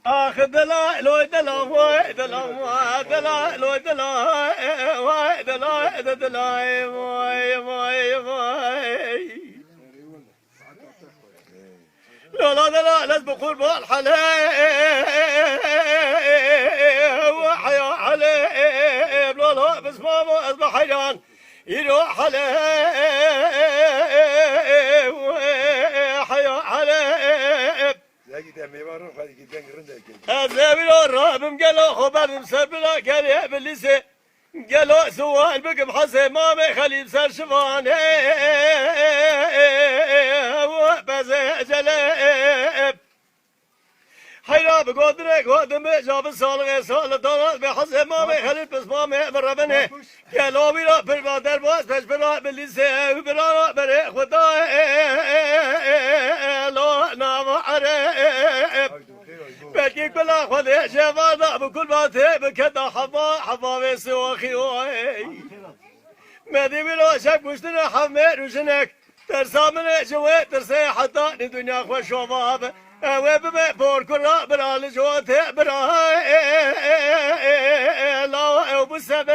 آخذ دلا لو دلا واي دلا دلا لو دلا واي دلا دلا واي واي واي لا دلا لازم بقول بالحلا وحيا عليه لا بس ما اصبح حيران يروح عليه وحيا عليه أذهب الراب قالوا خبر مسبلا قال يا بليسي قالوا سوى البقم حسي ما خليل سر شفان وبزي جلب حيرا بقدرك ودم جاب الصالغ صال دولار بحسي ما خليل بس ما بربني قالوا بلا بالبادر باس بش بلا بليسي بلا بريخ ودا لا نام عرب بكي كل خذ شفاضة بكل ما تبي كذا حفا بسواخي واي ما ذي بلو شك مشتري حمير وشنك ترسى من جوات ترسى حتى الدنيا خوش شباب وبما بور كل برا الجوات برا لا وبسبب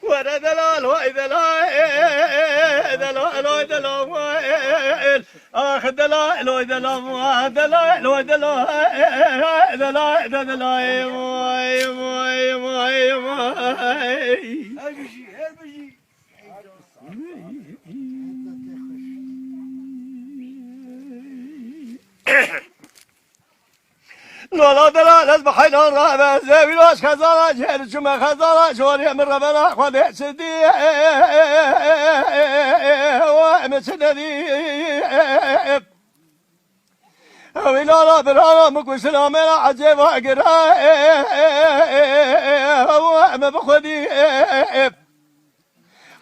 ورا دلال دلال دلال دلال آخ دلال دلال دلال دلال دلال دلال واي واي واي واي لا دلال اصبح حيدان رابع زاوي لاش خزانة جهل جمع خزانة شوري من ربنا خذ سدي ومسدي ولا برانا مكو سلام لا عجيب اقرا وما بخدي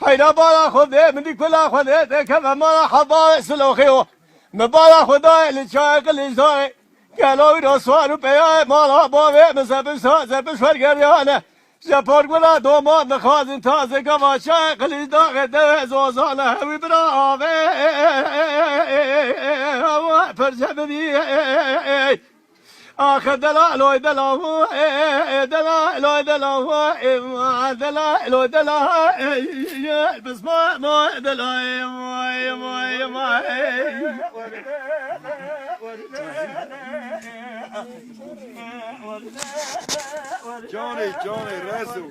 حيدا بالا خذ من كل خذ كذا ما حضا سلوخيو مبالا خذا لشايق اللي قالوا يا سوار بيا مالا بابي مسبب سبب فرقريانه جبر ولا دوما نخازن تازه قوا شايق اللي داغ زوزانه وبرافي فرجبني آخ دلالو دلالو دلالو دلالو دلالو دلالو بس ما دلالو ما Johnny, Rezu.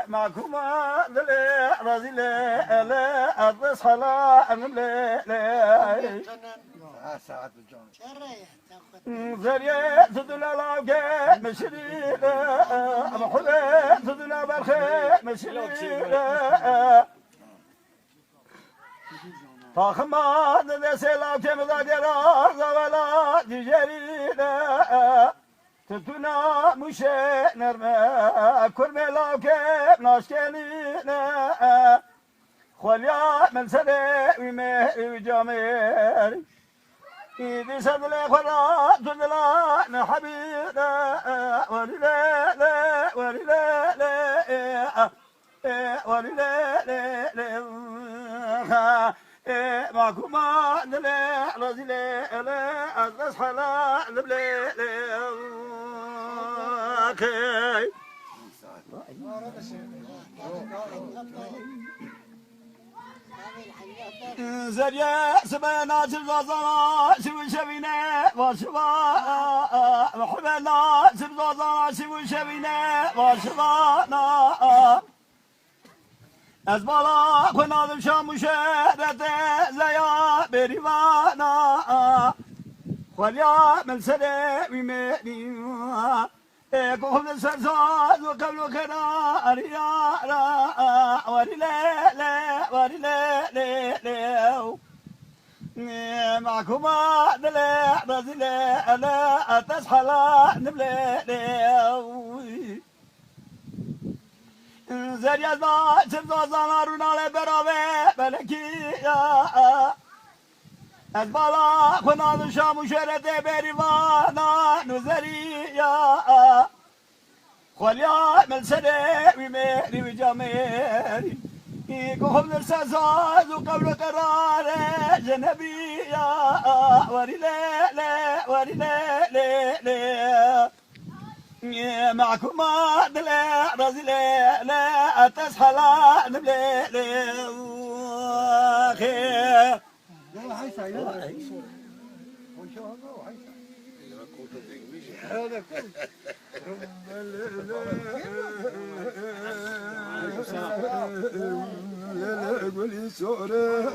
معكومة لا رازي لا أدرس حلا أمم لا ساعات جوني. زريا تدنا لاوجة مشري أبو حلا تدنا برخي مشري فخما ندسلا كمزاجرا زوالا تجرينا تتنا مشي نرمى كل ملاك ناشكنينا خليا من سنة وجامير إذا سدلا خلا تدلا نحبينا وللا لا وللا لا وللا لا معكما نلا رزلا لا أزلس حلا نبلا كي زريا سبنا سبزانا سبو شبينا وشبا محبنا سبزانا سبو شبينا وشبانا أزبالا كنا دمشا مشاهدة زيا بريوانا خليا من سنة ومدينة قوم السرسال وقبل خنا ريالا ورلا لا ورلا لا معكما دلا رزلا لا أتسحلا نبلا زريا ما سبزا زانارونا لبراوي بلكي أزبالا خنا دشا مشرة بريوانا نزريا خليا من سنة وميري وجميري يقوم للسزاد وقبل قرار جنبي يا وري لا لا وري لا لا لا معكم ما دلا رزي لا لا تسحلا نبلا لا خير يلا حيسا يلا وان شاء الله حيسا هذا قولي سوري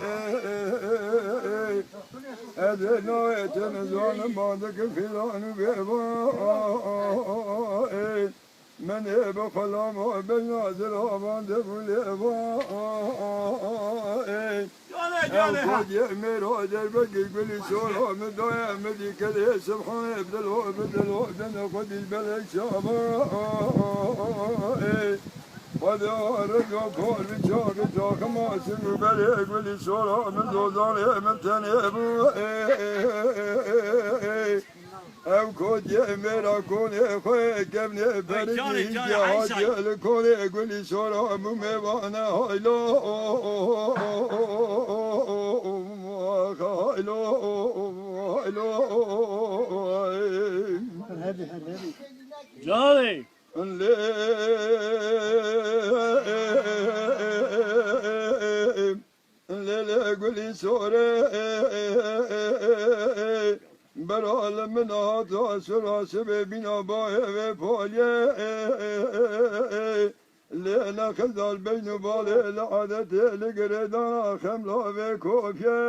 هذا نوع تنزل بعدك في العن بيبا من يبقى خلام بالنازل وبعد بليبا أوقات يأمر هذا البقي قولي سوري من ضيع مدي كذا سبحان بدلو بدنا قد البلد شابا وذا رجع كل بشاق تاخ ما سمع بريق ولي صورة من دوزان من تنيبو أو كود يمر أكون خوي كمني بريق جهاد يلكون ولي صورة مميوانا هايلو هايلو هايلو جاري لا قولي سوري برال من هذا سرا سببنا باي بولي لا خزال بين بالي العادة لقردنا خملا بكوفيا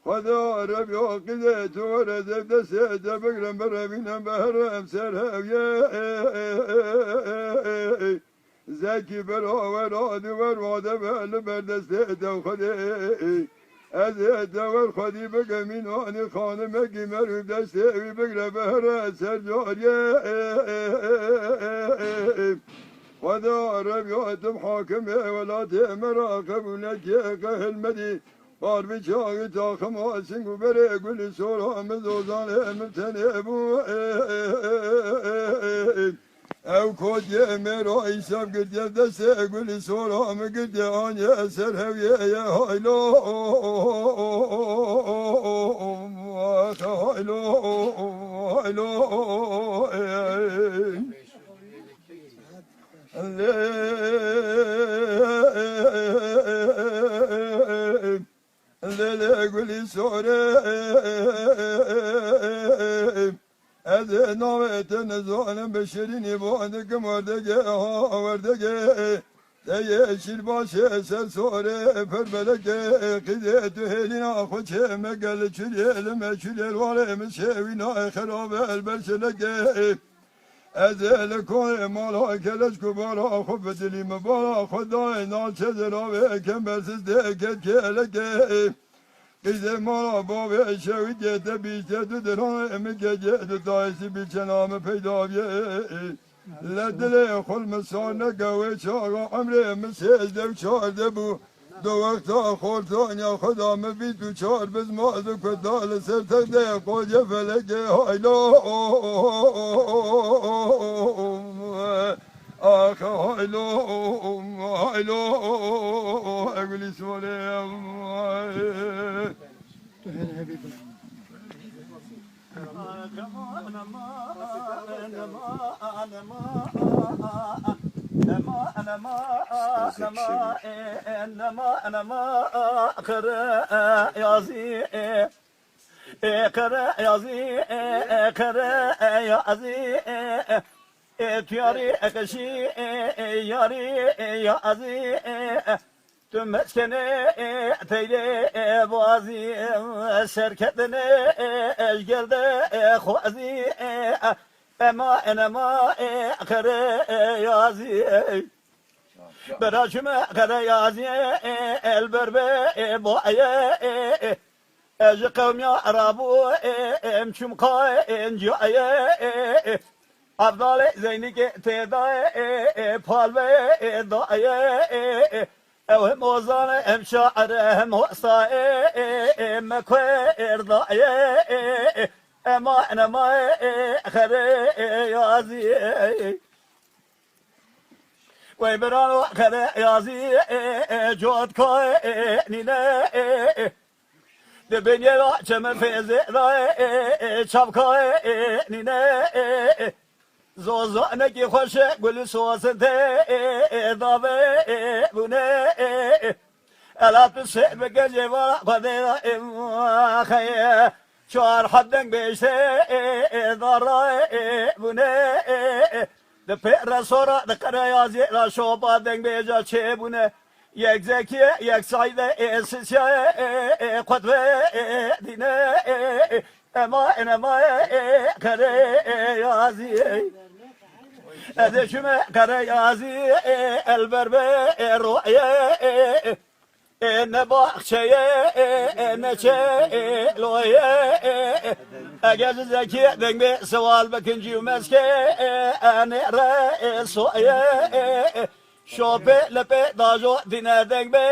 خدا ربي قدت ورد دسيت بقرم برمينا بهرم سرهوية زكي برا وراد وراد بهل بردستيت وخدي أزيت والخدي بقى من واني خانمك مرب دستي بقرم بهرم سرجارية خدا ربي حاكم ولا تمراقب ونجيك المدي بار بچاقی تا خماسین و بره گل سورا مزوزان متنبو او کود یه مرا ایساب گرد دست گل سورا مگرد آنی اثر هویه یه هایلو هایلو هایلو لا قولي سوري هذا نوع تنزل بشريني بعدك وردقة وردقة تيش الباش سر سوري فربلك قديت هلنا خوش مقال شليل ما شليل ولا مسوينا خراب البرسلك أزل كل مالك لشكو برا خفت لي مبارا خداي نال شجرا وكم بس دكت كلك إذا مالا بابي شوي جت بيجت دران مجت دايس بيجنام پیدا بيه لدل خل مسان قوي شاغ عمري مسيد وشار دبو دو وقت خورتان يا خدا مبيت وشار بز ما ذكر سرتك ده قد يفلك هايلو آخ هايلو هايلو أقولي سوري أنا ما أقرأ يازي أقرأ يازي أقرأ يازي تياري أكشي ياري يازي تمسكني تيلي بوازي شركتني أجلد خوازي أما أنا ما أقرأ يازي براشم أقرأ يازي البربة بوعي أج قوم يا عربو امشم قاين جاي أفضل زينك تداي بالبي داي أو موزان ام شاعر هم وصاي مكوير داي اما انا ما خريازي ويبرانو خريازي جود كاينينا دبنيا كم فيزي شبكاينينا زوزو نكي خوش قل سوسنتي ضابي بني الا تسيب جيبا قدير خي شوار حدن بيشتي ضراي بني دبير صورة دقريازي لا شوبا دن بيجا تشيبونه يك زكي يك سعيدة اسسيا قدوة دينا اما انما كريازي ادشم كريازي البربة الرؤية نباخشي نشي لوية اجاز زكي دنبي سوال بكنجي ومسكي انا رئيس سوية شوبي لبي داجو دينا دنبي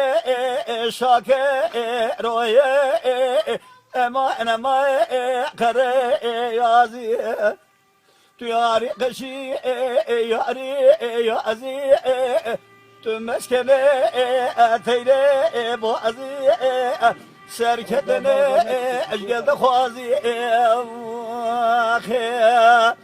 شاكي روية اما انا ما كريازي تياري قشي ياري يازي تمسكني اتيني بوازي سركتني اجل دخوازي اخي